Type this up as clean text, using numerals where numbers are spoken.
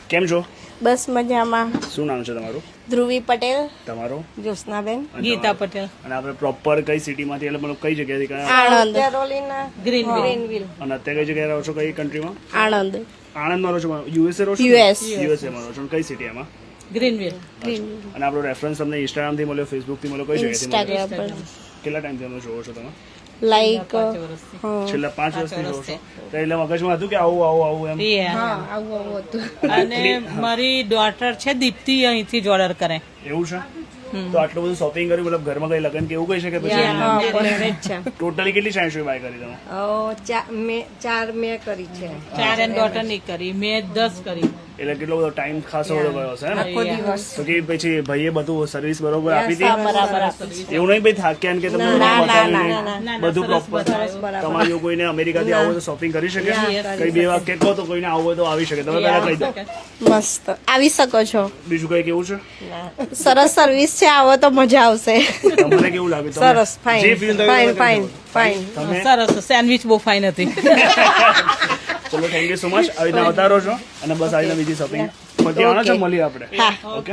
કેમ છો? બસ મજામાં. શું નામ છે તમારું? ધ્રુવી પટેલ. તમારો? જ્યોત્સનાબેન. ગીતા પટેલ. અને આપણે પ્રોપર કઈ સિટીમાંથી એટલે મતલબ કઈ જગ્યાથી કયા? આણંદ. ગ્રીનવિલ. અને અત્યારે કઈ જગ્યાએ રહો છો? કઈ કન્ટ્રીમાં? આણંદ. આણંદમાં રહો છો? યુએસએ રહો છો? US. યુએસએમાં રહો છો. અને કઈ સિટી એમાં? ગ્રીનવિલ. અને આપણો રેફરન્સ તમને ઇન્સ્ટાગ્રામથી મળ્યો, ફેસબુકથી મળ્યો, કઈ જગ્યાએથી મળ્યો? ઇન્સ્ટાગ્રામ પર કેટલા ટાઈમથી અમે જોવો છો તમે? લાઈક છેલ્લા 5 વર્ષથી જોવો છો? તો એટલે મગજમાં હતું કે આવું એમ? આવું હતું. અને મારી ડોટર છે દીપ્તિ, અહીંથી જ ઓર્ડર કરે. એવું છે? તો આટલું બધું શોપિંગ કર્યું, મતલબ ઘરમાં કઈ લગન કે એવું કઈ છે કે પછી ટોટલી કેટલી સાયન્સ બાય કરી તમે? 4 મેં કરી છે. 4 એન્ડ ડોટર ની કરી, મેં 10 કરી. એટલે કેટલો બધો ટાઈમ ખાસો બધો ગયો છે ને? તો કે પછી ભાઈએ બધું સર્વિસ બરોબર આપી હતી? એવું નહીં ભાઈ થાક્યા કે તમને બધું પ્રોપર. તમારે જો કોઈને અમેરિકાથી આવું હોય તો શોપિંગ કરી શકે? કઈ બે વાક્ય કહો તો કોઈને આવું હોય તો આવી શકે. તમે પહેલા કહી દો. મસ્ત આવી શકો છો. બીજું કઈ કેવું છે? સરસ સર્વિસ છે, આવો તો મજા આવશે. તમને કેવું લાગે? સરસ. જે ફાઇન feel થયું ફાઇન તમે ફાઇન કહી શકો. ફાઇન. તમે સરસ, સેન્ડવિચ બહુ ફાઇન હતી. ચલો, થેન્ક યુ સો મચ. આવી રીતના આવતા રહો છો અને બસ આવી રીતના બીજી શોપિંગ પછી આવવાના છે, મળીએ આપણે. ઓકે.